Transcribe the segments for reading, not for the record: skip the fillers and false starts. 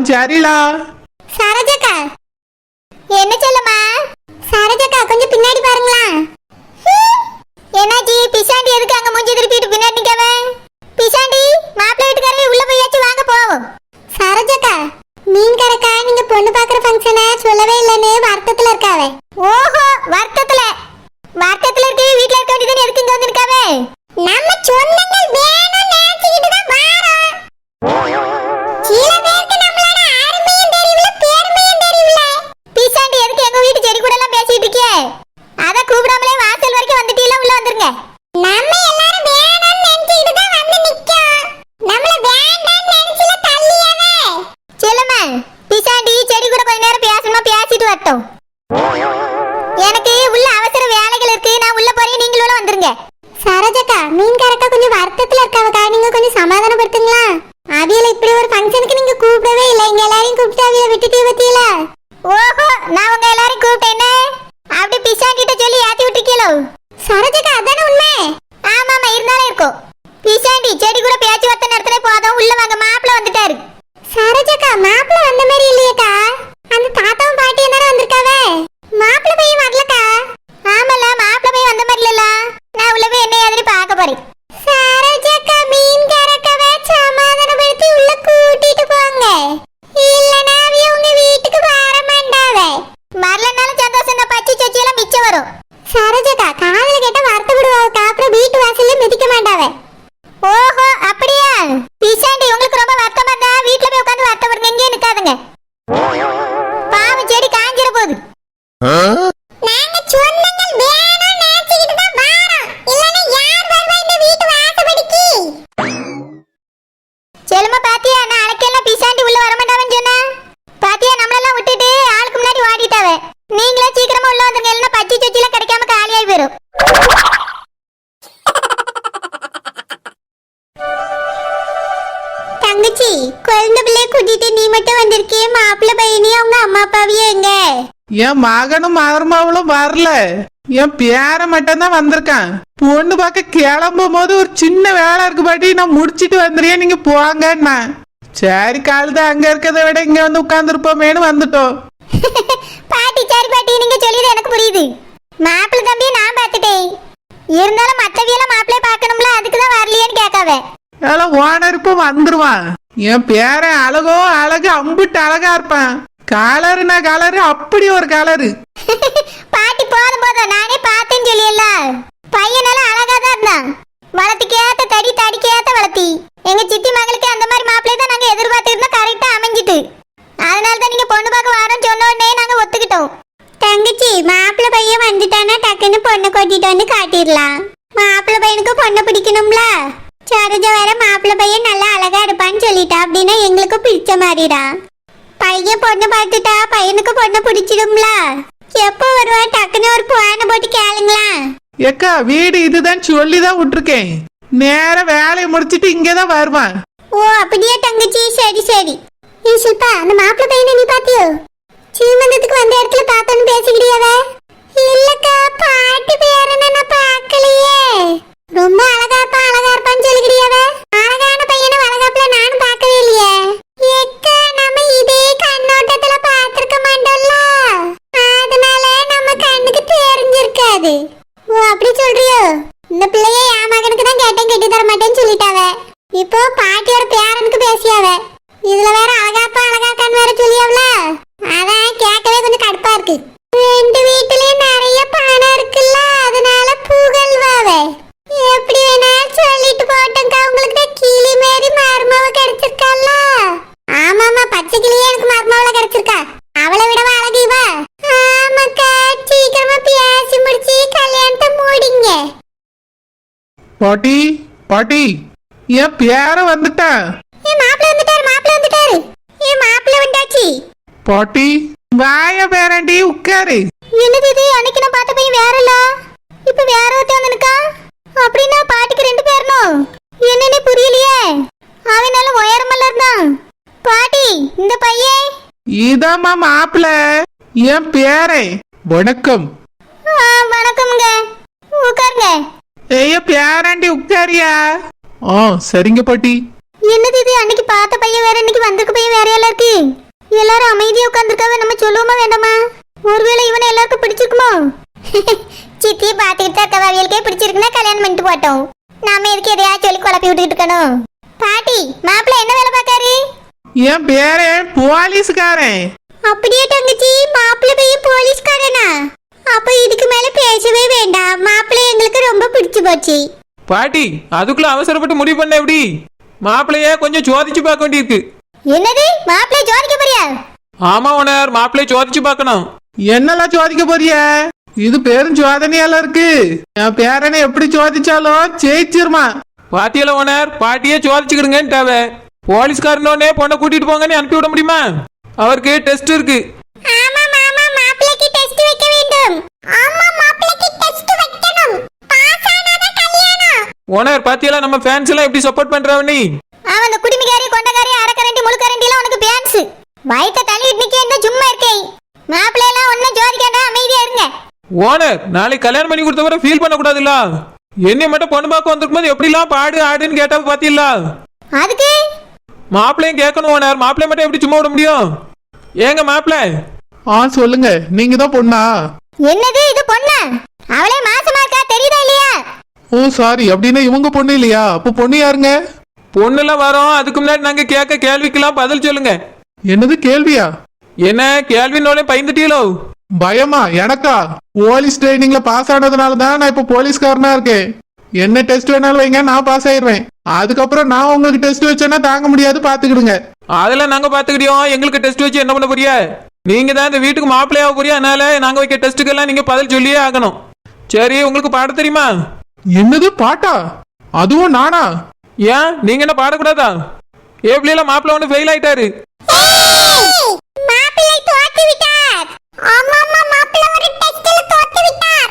சரிலா. சரோஜாக்கா என்ன சொல்லமா? சரோஜாக்கா கொஞ்சம் பின்னாடி பாருங்களா. என்னாச்சி? பிசாண்டி எதுக்கு அங்க மூஞ்சி திருப்பிட்டு பின்னாடி நிக்கவே? பிசாண்டி மாப்பிள்ளை வீட்டுக்காரே உள்ள போயாச்சு, வாங்க போவோம். சரோஜாக்கா மீன் கறக்கா நீங்க பொண்ணு பாக்குற ஃபங்க்ஷனை சொல்லவே இல்லைன்னு வருத்தத்துல இருக்காவே. ஓஹோ, வருத்தத்துல இருக்கவே வீட்ல இருக்க வேண்டியது எதுக்கு இங்க வந்து நிக்காவே? நம்ம சொந்தங்கள் வேணும் நினைச்சிட்டு தான் வாரோம். சில பேருக்கு நம்மளோட அருமையும் தெரியல பெருமையும் தெரியல. பிசாண்டி எதுக்கு எங்க வீட்டு செடி கூட எல்லாம் பேசிட்டு இருக்கே? அத கூப்பிடாமலே வாசல் வரைக்கும் வந்துட்டீல, உள்ள வந்துருங்க. நம்ம எல்லாரும் வேணும்னு நினைச்சிட்டு தான் வந்து நிக்கோம். நம்மள வேண்டாம்னு நினைச்சல தள்ளியவே. செல்லம்மா, பிசாண்டி செடி கூட கொஞ்ச நேரம் பேசணுமா பேசிட்டு வரட்டும். எனக்கு உள்ள அவசர வேலைகள் இருக்கு, நான் உள்ள போறேன், நீங்களும் உள்ள வந்துருங்க. சரோஜாக்கா மீன் கரெக்டா கொஞ்சம் வருத்தத்துல இருக்காவக்கா, நீங்க கொஞ்சம் சமாதானப்படுத்துங்களா? அவியல இப்படி ஒரு ஃபங்க்ஷனுக்கு நீங்க கூப்பிடவே இல்லை, இங்க எல்லாரையும் கூப்பிட்டு அவியல விட்டுட்டே பத்தியல. ஓஹோ, நான் உங்க எல்லாரையும் கூப்பிட்டேனே, அப்படி பிசாண்டிட்ட சொல்லி ஏத்தி விட்டுருக்கீங்களோ? சரோஜாக்கா அதானே உண்மை? ஆமாமா, இருந்தாலும் இருக்கும். பிசாண்டி செடி கூட பேச்சு வார்த்தை நடத்தினே போதும், உள்ள வாங்க, மாப்பிள்ள வந்துட்டாரு. சரோஜாக்கா மாப்பிள்ள வந்த மாதிரி இல்லையேக்கா, அந்த தாத்தாவும் பாட்டியும் தானே வந்திருக்காவே. மாப்பிள்ள பையன் வரலக்கா. ஆமல, மாப்பிள்ள பையன் வந்த மாதிரி இல்லல, நான் உள்ள போய் என்ன ஏதுன்னு பார்க்க போறேன். சரோஜாக்கா மீன் கறக்கவே சமாதானப்படுத்தி உள்ள கூட்டிட்டு போங்க, இல்லனா அவிய உங்க வீட்டுக்கு வர மாட்டாவே. வரலனாலும் சந்தோஷம் தான், பச்சை சொச்சி எல்லாம் மிச்சம் வரும். சரோஜாக்கா காதல கேட்டா வருத்தப்படுவாக்கா, அப்புறம் வீட்டு வாசல்ல மிதிக்க மாட்டாவே. ஓஹோ அப்படியா? பிசாண்டி உங்களுக்கு ரொம்ப வருத்தமா இருந்தா வீட்ல போய் உட்கார்ந்து வருத்தப்படுங்க, எங்கே நிக்காதுங்க. பாவம் செடி காஞ்சிர போகுது. நாங்க சொந்தங்கள் வேணும் நினைச்சிட்டு தான் வாரோம், இல்லனா யார் வருவா இந்த வீட்டு வாசப்படிக்கு? செல்லுமா பாத்தியா, நான் அலக்கெல்லாம் பிசாண்டி உள்ள வர மாட்டாவன்னு சொன்னா பாத்தியா? நம்மளெல்லாம் விட்டுட்டு ஆளுக்கு முன்னாடி ஓடிட்டாவே. நீங்களே சீக்கிரமா உள்ள வந்துருங்க, இல்லனா பச்சை சொச்சில கிடைக்காம காலியாகி போயிடும். தங்கச்சி, குழந்தை பிள்ளைய கூட்டிட்டு நீ மட்டும் வந்திருக்கே, மாப்பிள்ள பையனையும் அவங்க அம்மா அப்பாவையும் எங்க? என் மகனும் மருமகளும் வரல, என் பேர மட்டும் தான் வந்திருக்கான். பொண்ணு பார்க்க கிளம்பும் போது ஒரு சின்ன வேலை இருக்கு பாட்டி, நான் முடிச்சிட்டு வந்துடுறேன், நீங்க போங்கன்னா சரி காலத்தை அங்க இருக்கிறத விட இங்க வந்து உட்கார்ந்து இருப்போமேனு வந்துட்டோம். பாட்டி சரி பாட்டி, நீங்க சொல்லியது எனக்கு புரியுது. மாப்பிள்ள தம்பியை நான் பார்த்துட்டேன், இருந்தாலும் மத்தவியெல்லாம் மாப்பிள்ளைய பார்க்கணும்ல, அதுக்குதான் வரலையேன்னு கேட்காவே. ஓனர் இப்ப வந்துருவான். என் பேரன் அழகோ அழகு, அம்புட்டு அழகா இருப்பான். கலருனா கலரு, அப்படி ஒரு கலரு. பாட்டி போதும் போதும், நானே பார்த்தேன்னு சொல்லியல்ல, பையனால அழகா தான் இருந்தான். வளர்த்துக்கு ஏத்த தடி, தடிக்கு ஏத்த வளர்த்தி. எங்க சித்தி மகளுக்கு அந்த மாதிரி மாப்பிள்ளை தான் நாங்க எதிர்பார்த்து இருந்தோம், கரெக்டா அமைஞ்சிட்டு. அதனால தான் நீங்க பொண்ணு பார்க்க வரோம்னு சொன்ன உடனே நாங்க ஒத்துக்கிட்டோம். தங்கச்சி, மாப்பிள்ளை பையன் வந்துட்டானா டக்குன்னு பொண்ணை கூட்டிட்டு வந்து காட்டிடலாம். மாப்பிள்ளை பையனுக்கு பொண்ணை பிடிக்கணும்ல. சரோஜா வேற மாப்பிள்ளை பையன் நல்லா அழகா இருப்பான்னு சொல்லிட்டா, அப்படின்னா எங்களுக்கு பிடிச்ச மாதிரிடா. பையன் பொண்ணு பார்த்துட்டா பையனுக்கு பொண்ணு பிடிச்சிடும்ல. எப்போ வருவா? டக்குன்னு ஒரு புவான போட்டு கேளுங்களா. ஏக்கா வீடு இதுதான் சொல்லிதான் விட்டுருக்கேன், நேர வேலையை முடிச்சிட்டு இங்கதான் வருவான். ஓ அப்படியே தங்கச்சி, சரி சரி. ஏ ஷில்பா, அந்த மாப்பிள்ளை பையனை நீ பாத்தியோ? சீமந்தத்துக்கு வந்த இடத்துல பார்த்தோன்னு பேசிக்கிறியாவே? இல்லக்கா, பாட்டி பேரனை நான் பார்க்கலையே. ரொம்ப அழகா இருப்பான்னு சொல்லிக்கிறியாவே? அழகான பையனை வளகாப்புல நானும் பார்க்கவே இல்லையே. எக்கா, நம்ம இதே கண்ணோட்டத்துல பார்த்திருக்க மாட்டோம்ல, அதனால நம்ம கண்ணுக்கு தெரிஞ்சிருக்காது. ஓ அப்படி சொல்றியோ? இந்த பிள்ளைய என் மகனுக்கு தான் கேட்டேன், கெட்டி தர மாட்டேன்னு சொல்லிட்டாவே. இப்போ பாட்டியோட பேரனுக்கு பேசியாவே. இதுல வேற அழகாக்கான்னு வேற சொல்லியாவல, அதான் கேட்கவே கொஞ்சம் கடுப்பா இருக்கு. ரெண்டு வீட்டுலயும் நிறைய பணம் இருக்குல்ல, அதனால புகழ்வாவே. எப்படி வேணா சொல்லிட்டு போட்டோம்க்கா, உங்களுக்கு தான் கிளி மாரி மருமவ கிடைச்சிருக்கால. ஆமாமா, பச்சை கிளியே எனக்கு மருமவள கிடைச்சிருக்கா, அவளை விடவா அழகு இவ. ஆமாக்கா, சீக்கிரமா பேசி முடிச்சு கல்யாணத்தை மூடிங்க. பாட்டி பாட்டி, என் பேர வந்துட்டான். பாட்டி வாய பேரண்டி, உட்காரு. என்னது இது? அன்னைக்கு நான் பார்த்த பையன் வேறல, இப்ப வேற ஒருத்தன் வந்தனுக்கா. அப்படின்னா பாட்டிக்கு ரெண்டு பேரணும், என்னன்னு புரியலையே. அவனால உயரமல்ல இருந்தான். பாட்டி, இந்த பையன் இதாம்மா மாப்பிள்ள, என் பேரே. வணக்கம். வணக்கம்ங்க, உட்காருங்க. ஏய்ய பேராண்டி உட்காரியா? சரிங்க பாட்டி. என்னது இது? அன்னைக்கு பார்த்த பையன் வேற, இன்னைக்கு வந்திருக்க பையன் வேற எல்லாம் இருக்கு. எல்லாரும் அமைதியா உட்கார்ந்துருக்காவ, நம்ம சொல்லுவோமா வேண்டாமா? ஒருவேளை இவனை எல்லாருக்கும் பிடிச்சிருக்குமோ? சித்தி பாத்துக்கிட்டு இருக்கவ, அவியலுக்கே பிடிச்சிருக்குன்னா கல்யாணம் பண்ணிட்டு போட்டோம். நாம எதுக்கு எதையா சொல்லி குழப்பி விட்டுக்கிட்டு இருக்கணும்? பாட்டி, மாப்பிள்ளை என்ன வேலை பார்க்காரு? என் பேரே போலீஸ்காரன். அப்படியே தங்கச்சி, மாப்பிள்ளை பையன் போலீஸ்காரனா? அப்ப இதுக்கு மேல பேசவே வேண்டாம். மாப்பிள்ளை எங்களுக்கு ரொம்ப பிடிச்சு போச்சு. பாட்டி, அதுக்குள்ள அவசரப்பட்டு முடிவு பண்ண எப்படி? மாப்பிள்ளைய கொஞ்சம் சோதிச்சு பார்க்க வேண்டியிருக்கு. என்னது, மாப்பிள்ளை ஜோதிக்க போறியா? ஆமா ஓனர், மாப்பிள்ளைய சோதிச்சு பார்க்கணும். என்னெல்லாம் சோதிக்க போறிய? இது பேரும் சோதனையால இருக்கு. என் பேரனை எப்படி சோதிச்சாலும் ஜெயிச்சிருமா. பாத்தியில ஓனர், பாட்டியே சோதிச்சுக்கிடுங்கன்னு போலீஸ்காரனோடனே பொண்ணை கூட்டிட்டு போங்கன்னு அனுப்பி விட முடியுமா? அவருக்கு டெஸ்ட் இருக்கு. ஆமா மாமா, மாப்பிள்ளைக்கு டெஸ்ட் வைக்க வேண்டும். ஆமா, மாப்பிள்ளைக்கு டெஸ்ட் வைக்கணும். பாஸ் ஆனாதான் கல்யாணம். ஓனர், பாத்தியில நம்ம ஃபேன்ஸ் எல்லாம் எப்படி சப்போர்ட் பண்றவனி? அவன் அந்த குடிமிகாரி, கொண்டகாரி, அரக்கரண்டி, முழுக்கரண்டி எல்லாம் உனக்கு ஃபேன்ஸ். வயித்த தள்ளிட்டு நிக்க சும்மா இருக்கே. மாப்பிள்ளை எல்லாம் ஒன்னும் ஜோதிக்காண்டா, அமைதியா இருங்க. ஓனர், நாளைக்கு கல்யாணம் பண்ணி கொடுத்தவரை ஃபீல் பண்ண கூடாதுல்ல? என்னை மட்டும் பொண்ணு பார்க்க வந்திருக்கும் போது எப்படிலாம் பாடு ஆடுன்னு கேட்டா பாத்தீங்களா? அதுக்கு மாப்பிள்ளையும் கேட்கணும் ஓனர். மாப்பிள்ளை மட்டும் எப்படி சும்மா விட முடியும்? ஏங்க மாப்பிள்ளை? சொல்லுங்க, நீங்க தான் பொண்ணா? என்னது, இது பொண்ணா? அவளே மாசமா இருக்கா, தெரியுதா இல்லையா? ஓ சாரி, அப்படின்னா இவங்க பொண்ணு இல்லையா? அப்போ பொண்ணு யாருங்க? பொண்ணுலாம் வரோம். அதுக்கு முன்னாடி நாங்க கேட்க கேள்விக்கெல்லாம் பதில் சொல்லுங்க. என்னது கேள்வியா? என்ன கேள்வினோட பயந்துட்டீங்களோ? பயமா? எனக்கா? போலீஸ் ட்ரைனிங்ல பாஸ் ஆனதுனால தான் நான் இப்ப போலீஸ்காரனா இருக்கேன். என்ன டெஸ்ட் வேணாலும் வைங்க, நான் பாஸ் ஆயிடுவேன். அதுக்கப்புறம் நான் உங்களுக்கு டெஸ்ட் வச்சேன்னா தாங்க முடியாது, பாத்துக்கிடுங்க. அதெல்லாம் நாங்க பாத்துக்கிட்டோம். எங்களுக்கு டெஸ்ட் வச்சு என்ன பண்ண போறியா? நீங்க தான் இந்த வீட்டுக்கு மாப்பிள்ளையாக போறியா, அதனால நாங்க வைக்க டெஸ்ட்டுக்கெல்லாம் நீங்க பதில் சொல்லியே ஆகணும். சரி, உங்களுக்கு பாட தெரியுமா? என்னது பாட்டா? அதுவும் நானா? ஏன் நீங்க என்ன பாடக்கூடாதா? எப்படியெல்லாம் மாப்பிள்ளை ஒன்று ஃபெயில் ஆயிட்டாரு. மாப்பிள்ளை தோத்து விட்டார். ஆமாமா, மாப்பிள்ளை ஒரு டெஸ்ட்ல தோத்து விட்டார்.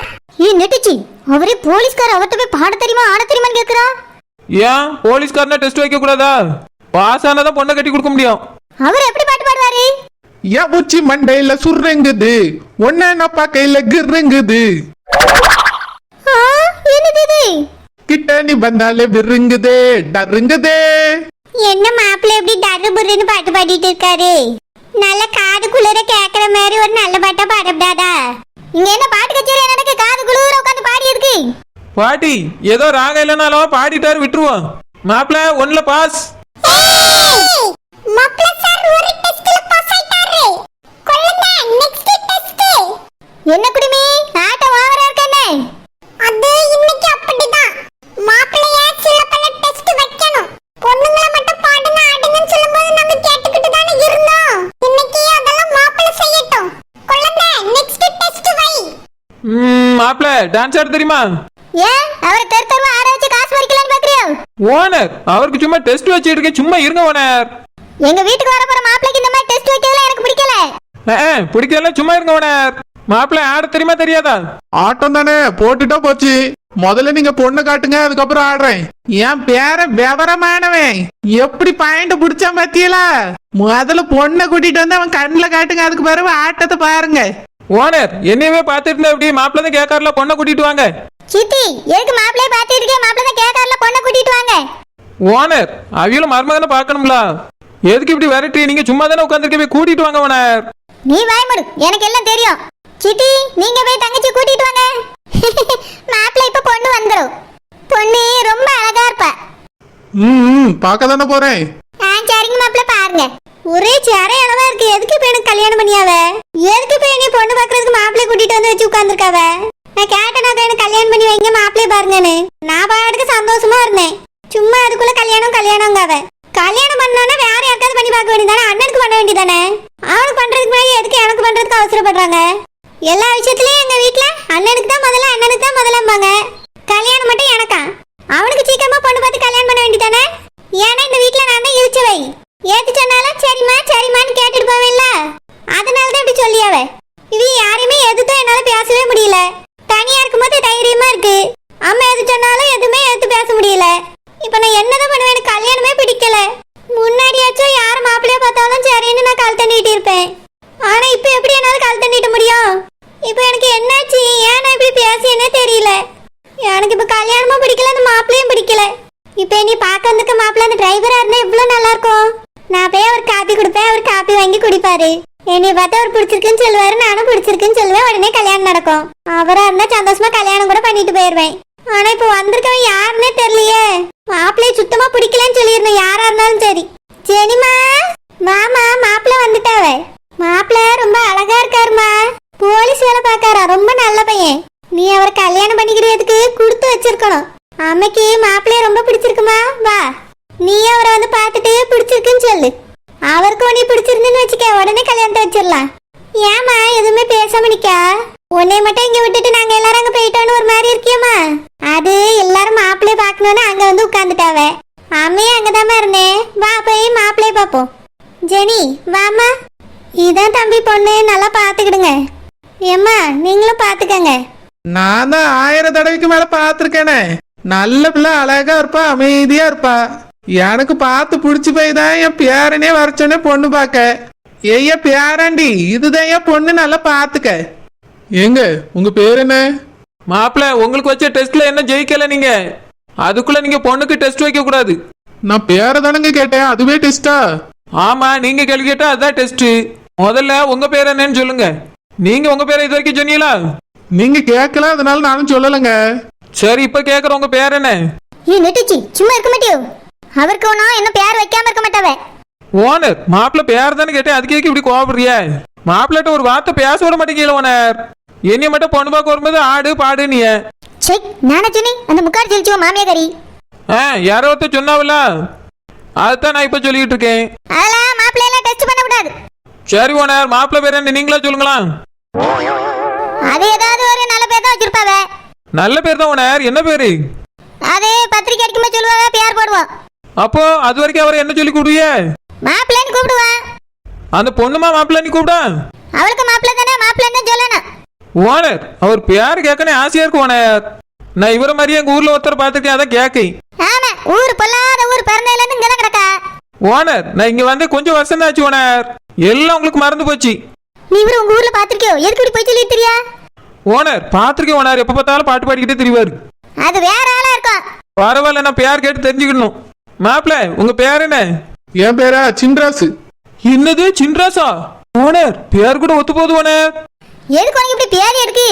நெட்டிச்சி, அவரே போலீஸ்கார, அவர்ட்ட போய் பாட தெரியுமா ஆட தெரியுமான்னு கேக்குறா. ஏன் போலீஸ்காரனா டெஸ்ட் வைக்க கூடாதா? பாஸ் ஆனாதான் பொண்ணை கட்டி கொடுக்க முடியும். அவர் எப்படி பாட்டு பாடுவாரு? என் உச்சி மண்டையில சுருங்குது, ஒன்ன கையில கிருங்குது, என்னது இது? கிட்ட நீ வந்தாலே விருங்குதே டருங்குதே. என்ன மாப்பிள்ளை எப்படி டரு புருன்னு பாட்டு பாடிட்டு இருக்காரு? நல்ல காது குளிர கேக்குற மாதிரி ஒரு நல்ல பாட்டா பாடப்படாதா? இங்க என்ன பாட்டு கச்சேரி நடக்கு? காது குளிர உட்காந்து பாடி இருக்கு. பாட்டி, ஏதோ ராகம் இல்லைனாலும் பாடிட்டாரு, விட்டுருவோம். மாப்பிள்ளை ஒன்னுல பாஸ். மாப்பிள்ளை சார் ஒரு டெஸ்ட்ல பாஸ் ஆயிட்டாரு. கொல்லுங்க, நெக்ஸ்ட் டெஸ்ட். என்ன குடிமி, ஆட்டம் ஓவரா இருக்கனே? அது இன்னைக்கு அப்படிதான். மாப்பிள்ளைய சில பல டெஸ்ட் வைக்கணும். பொண்ணுங்கள மட்டும் பாடுங்க ஆடுங்கன்னு சொல்லும்போது நாங்க கேட்டுக்கிட்டு தானே இருந்தோம். இன்னைக்கு அதெல்லாம் மாப்பிள்ளை செய்யட்டும். கொல்லுங்க, நெக்ஸ்ட் டெஸ்ட் வை. மாப்பிள்ளை டான்ஸ் ஆட தெரியுமா? ஏன் அவரை தெருத்தரமா ஆட வச்சு காசு பறிக்கலாம்னு பாக்குறியா? ஓனர், அவருக்கு சும்மா டெஸ்ட் வச்சிட்டு இருக்க, சும்மா இருங்க ஓனர். எங்க வீட்டுக்கு வர போற மாப்பிளைக்கு இந்த மாதிரி டெஸ்ட் வைக்கிறதுல எனக்கு பிடிக்கல. பிடிக்கல, சும்மா இருங்க ஓனர். மாப்பிள்ளை ஆட தெரியுமா தெரியாதா? ஆட்டம் தானே, போட்டுட்டா போச்சு. முதல்ல நீங்க பொண்ணு காட்டுங்க, அதுக்கப்புறம் ஆடுறேன். என் பேர விவரமானவன், எப்படி பாயிண்ட் பிடிச்சா பத்தியலா? முதல்ல பொண்ணை கூட்டிட்டு வந்து அவன் கண்ணுல காட்டுங்க, அதுக்கு பிறகு ஆட்டத்தை பாருங்க. ஓனர், என்னையவே பாத்துட்டு இருந்தா எப்படி? மாப்பிள்ளை தான் கேட்காருல, பொண்ணை கூட்டிட்டு வாங்க. சித்தி, எதுக்கு மாப்பிளைய பாத்துட்டு இருக்கே? மாப்பிள்ளை தான் கேட்காருல, பொண்ணை கூட்டிட்டு வாங்க. ஓனர், அவியலும் மருமகனை பார்க்கணும்ல, எதுக்கு இப்படி விரட்டி? நீங்க சும்மா தானே உட்காந்துருக்க, போய் கூட்டிட்டு வாங்க ஓனர். நீ வாய்மடு, எனக்கு எல்லாம் தெரியும். சித்தி, நீங்க போய் தங்கச்சி கூட்டிட்டு வாங்க. மாப்பிள்ளை இப்ப பொண்ணு வந்துரும். பொண்ணு ரொம்ப அழகா இருப்பா. பார்க்க தானே போறேன். சரிங்க மாப்பிள்ளை, பாருங்க. ஒரே சேரை அளவா இருக்கு. எதுக்கு இப்ப எனக்கு கல்யாணம் பண்ணியாவ? எதுக்கு இப்ப நீ பொண்ணு பாக்குறதுக்கு மாப்பிள்ளை கூட்டிட்டு வந்து வச்சு உட்கார்ந்துருக்காவ? நான் கேட்டேன், எனக்கு கல்யாணம் பண்ணி வைங்க மாப்பிள்ளை பாருங்கன்னு. நான் பாட்டுக்கு சந்தோஷமா இருந்தேன். சும்மா அதுக்குள்ள கல்யாணம்ங்காவ. கல்யாணம் பண்ணோன்னா வேற யாருக்காவது பண்ணி பார்க்க வேண்டியதானே? அண்ணனுக்கு பண்ண வேண்டியதானே? அவனுக்கு பண்றதுக்கு முன்னாடி எதுக்கு எனக்கு பண்றதுக்கு அவசரப்படுறாங்க? எல்லா விஷயத்திலயும் எங்க வீட்டுல அண்ணனுக்கு தான் முதல்லம்பாங்க. கல்யாணம் மட்டும் எனக்கா? அவனுக்கு சீக்கிரமா பொண்ணு பார்த்து கல்யாணம் பண்ண வேண்டியதானே? ஏன்னா இந்த வீட்டுல நான் தான் இழுச்சவை. ஏத்து சொன்னாலும் சரிம்மான்னு கேட்டுட்டு போவேன்ல, அதனாலதான் இப்படி சொல்லியாவ. இது யாரையுமே எதுவும் என்னால பேசவே முடியல. தனியா இருக்கும்போது தைரியமா இருக்கு. அம்மா எது சொன்னாலும் எதுவுமே எடுத்து பேச முடியல. இப்ப நான் என்னதான் பண்ணுவேன்? எனக்கு கல்யாணமே பிடிக்கல. முன்னாடியாச்சும் யார் மாப்பிள்ளைய பார்த்தாலும் சரின்னு நான் கால் தண்ணிட்டு இருப்பேன். ஆனா இப்ப எப்படி என்னால கால் தண்ணிட்டு முடியும்? இப்ப எனக்கு என்னாச்சு? ஏன் நான் இப்படி பேசியனே தெரியல. எனக்கு இப்ப கல்யாணமும் பிடிக்கல, அந்த மாப்பிள்ளையும் பிடிக்கல. இப்ப நீ பார்க்க வந்துக்க மாப்பிள்ளை அந்த டிரைவரா இருந்தா இவ்வளவு நல்லா இருக்கும். நான் போய் அவர் காப்பி கொடுப்பேன், அவர் காப்பி வாங்கி குடிப்பாரு. என்னை பார்த்தா அவர் பிடிச்சிருக்குன்னு சொல்லுவாரு, நானும் பிடிச்சிருக்குன்னு சொல்லுவேன். உடனே கல்யாணம் நடக்கும். அவரா இருந்தா சந்தோஷமா கல்யாணம் கூட பண்ணிட்டு போயிருவேன். ஆனா இப்ப வந்திருக்கவன் யாருன்னே தெரியலையே. மாப்பிள்ளைய சுத்தமா பிடிக்கலன்னு சொல்லிடணும் யாரா இருந்தாலும் சரி. ஜெனிமா வாமா, மாப்பிள்ளை வந்துட்டாவ. மாப்பிள்ளை ரொம்ப அழகா இருக்காருமா, போலீஸ் வேலை பாக்காரா, ரொம்ப நல்ல பையன். நீ அவரை கல்யாணம் பண்ணிக்கிறதுக்கு கொடுத்து வச்சிருக்கணும். அம்மைக்கு மாப்பிள்ளைய ரொம்ப பிடிச்சிருக்குமா, வா நீ அவரை வந்து பார்த்துட்டு பிடிச்சிருக்குன்னு சொல்லு. அவருக்கு உன்னை பிடிச்சிருந்துன்னு வச்சுக்க, உடனே கல்யாணத்தை வச்சிடலாம். ஏமா எதுவுமே பேசாம நிக்கா? உன்னை மட்டும் இங்க விட்டுட்டு நாங்க எல்லாரும் அங்க போயிட்டோன்னு ஒரு மாதிரி இருக்கியம்மா. அது எல்லாரும் மாப்பிள்ளைய பாக்கணும்னு அங்க வந்து உட்கார்ந்துட்டாவ. அம்மையே அங்கதாம்மா இருந்தேன். வா போய் மாப்பிள்ளைய பாப்போம். ஜெனி வாமா. இதான் தம்பி பொண்ணு, நல்லா பாத்துக்கிடுங்க. ஏம்மா நீங்களும் பாத்துக்கங்க. நான் தான் 1000 தடவைக்கு மேல பாத்திருக்கேனே. நல்ல பிள்ளை, அழகா இருப்பா, அமைதியா இருப்பா. எனக்கு பார்த்து பிடிச்சி போய் தான் என் பேரனே வரச்சோன்னே பொண்ணு பார்க்க. ஏய்யா பேராண்டி, இதுதான் என் பொண்ணு, நல்லா பாத்துக்க. ஏங்க உங்க பேர் என்ன? மாப்பிள்ள உங்களுக்கு வச்ச டெஸ்ட்ல என்ன ஜெயிக்கல நீங்க, அதுக்குள்ள நீங்க பொண்ணுக்கு டெஸ்ட் வைக்க கூடாது. நான் பேரை தானங்க கேட்டேன், அதுவே டெஸ்டா? ஆமா, நீங்க கேள்வி கேட்டா அதுதான் டெஸ்ட். முதல்ல உங்க பேர் என்னன்னு சொல்லுங்க. நீங்க உங்க பேரை இது வரைக்கும் சொன்னீங்களா? நீங்க கேட்கல, அதனால நானும் சொல்லலைங்க. சரி, இப்ப கேக்குற உங்க பேர் என்ன? நெட்டுச்சி சும்மா இருக்க மாட்டியோ? அவருக்கு ஒன்னும் என்ன பேர் வைக்காம இருக்க மாட்டாவே. ஓனர், மாப்பிள்ள பேர் தானே கேட்டேன், அதுக்கு இப்படி கோவப்படுறிய? மாப்பிள்ளட்ட ஒரு வார்த்தை பேச விட மாட்டேங்கல ஓனர். என்னைய மட்டும் பொண்ணு பார்க்க வரும்போது ஆடு பாடு நீ. செக் நானே சொன்னேன், அந்த முக்காடு சொல்லிச்சுவோ மாமியாரி. யாரோ ஒருத்தர் சொன்னாவில்ல, அதுதான் நான் இப்ப சொல்லிட்டு இருக்கேன். அதெல்லாம் மாப்பிள்ளையெல்லாம் டெஸ்ட் பண்ண கூடாது. சரி ஓனர், மாப்பிள்ள பேர் என்ன நீங்களா சொல்லுங்களா? அது ஏதாவது ஒரு நல்ல பேர் தான் வச்சிருப்பாவே. நல்ல பேர் தான் ஓனர். என்ன பேரு? அது பத்திரிக்கை அடிக்கும்போது சொல்லுவாங்க, பேர் போடுவோம். அப்போ அது வரைக்கும் அவரை என்ன சொல்லி கூப்பிடுவிய? மாப்பிள்ளைன்னு கூப்பிடுவா. அந்த பொண்ணுமா மாப்பிள்ள நீ கூப்பிட? அவளுக்கு மாப்பிள்ளை தானே, மாப்பிள்ளைன்னு சொல்லணும். ஓனர், அவர் பேர் கேட்கனே ஆசையா இருக்கு ஓனர். நான் இவரை மாதிரி எங்க ஊர்ல ஒருத்தர் பார்த்துருக்கேன், அதான் கேட்கை. ஆமா, ஊர் பொல்லாத ஊர், பிறந்ததுல இருந்து இங்கதான் கிடக்கா. ஓனர், நான் இங்க வந்து கொஞ்சம் வருஷம் தான் ஆச்சு ஓனர். எல்லாம் உங்களுக்கு மறந்து போச்சு. நீ இவரு உங்க ஊர்ல பாத்திருக்கியோ? எதுக்கு இப்படி போய் சொல்லிட்டு தெரியா? ஓனர், பாத்திருக்கேன் ஓனர். எப்ப பார்த்தாலும் பாட்டு பாடிக்கிட்டே தெரிவாரு. அது வேற ஆளா இருக்கும். பரவாயில்ல, நான் பேர் கேட்டு தெரிஞ்சுக்கணும். மாப்பிள்ள உங்க பேர் என்ன? என் பேரா சின்ராசு. என்னது சின்ராசா? ஓனர், பேர் கூட ஒத்து போகுது ஓனர். எதுக்கு உனக்கு இப்படி பேடி எடுக்கு?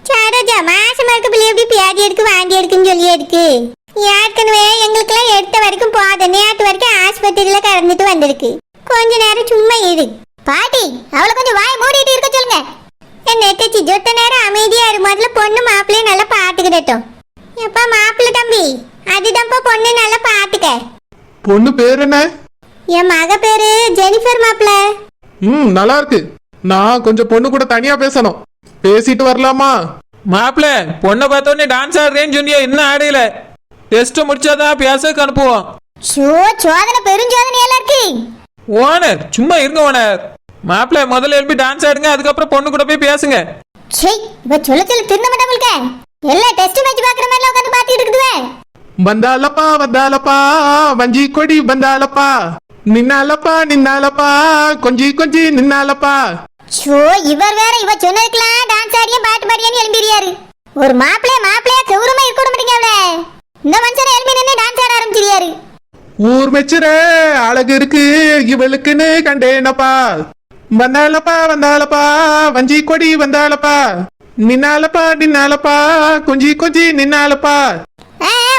சாரோஜா மாசமா இருக்க பிள்ளை எப்படி பேடி எடுக்கு வாந்தி எடுக்குன்னு சொல்லி எடுக்கு? ஏற்கனவே எங்களுக்கெல்லாம் எடுத்த வரைக்கும் போதும். நேற்று வரைக்கும் ஆஸ்பத்திரியில கடந்துட்டு வந்திருக்கு. கொஞ்ச நேரம் சும்மா இரு. பாட்டி அவளை கொஞ்சம் வாய் மூடிட்டு இருக்க சொல்லுங்க. என் நெட்டச்சி ஜொத்த நேரம் அமைதியா இரு. முதல்ல பொண்ணு மாப்பிள்ளையும் நல்லா பாத்துக்கிடட்டும். எப்பா மாப்பிள்ளை தம்பி, அதுதான்ப்பா பொண்ணு, நல்லா பாத்துக்க. பொண்ணு பேர் என்ன? என் மக பேரு ஜெனிஃபர் மாப்பிள்ள. நல்லா இருக்கு. நான் கொஞ்சம் பொண்ணு கூட தனியா பேசணும், பேசிட்டு வரலாமா? மாப்பிள்ள பொண்ணை பார்த்தோன்னே டான்ஸ் ஆடுறேன்னு சொன்னியா, இன்னும் ஆடையில. டெஸ்ட் முடிச்சாதான் பேசக்கு அனுப்புவோம். சோதனை பெருஞ்சோதனை எல்லாம் இருக்கு. ஓனர் சும்மா இருங்க ஓனர். மாப்பிள்ள முதல்ல எழுப்பி டான்ஸ் ஆடுங்க, அதுக்கப்புறம் பொண்ணு கூட போய் பேசுங்க. இவ சொல்ல திருந்த மாட்டாங்க. எல்லா டெஸ்ட் மேட்ச் பாக்குற மாதிரி உட்காந்து பாத்துட்டு இருக்குதுவே. வந்தாலப்பா வந்தாலப்பா வஞ்சி கொடி வந்தாலப்பா, நின்னாலப்பா நின்னாலப்பா கொஞ்சி கொஞ்சி நின்னாலப்பா. இவர் வேற இவ சொன்னதுக்கெல்லாம் டான்ஸ் ஆடியும் பாட்டு பாடியான்னு எழும்பிடுறாரு. ஒரு மாப்பிள்ளையா கௌரவமா இருக்க விட மாட்டீங்க. இந்த மனுஷன் எழுப்பி நின்று டான்ஸ் ஆட ஆரம்பிச்சிருக்காரு. ஊர் மெச்சுற அழகு இருக்கு இவளுக்குன்னு கண்டேனப்பா. வந்தாலப்பா வந்தாலப்பா வஞ்சி கொடி வந்தாலப்பா, நின்னாலப்பா நின்னாலப்பா கொஞ்சி கொஞ்சி நின்னாலப்பா.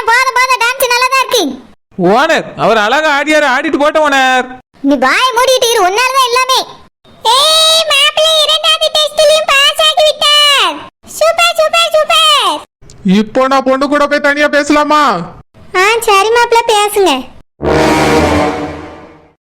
போதும் டான்ஸ் நல்லா தான் இருக்கு. ஓனர், அவர் அழகா ஆடியாரு, ஆடிட்டு போட்ட ஓனர். நீ வாய் மூடிட்டு இரு, உன்னால தான் எல்லாமே. ஏய் மாப்பிள்ளை இரண்டாவது டெஸ்ட்லயும் பாஸ் ஆகி விட்டார். Super super super. இப்போ நான் பொண்ணு கூட போய் தனியா பேசலாமா? சரி மாப்பிள்ளை பேசுங்க.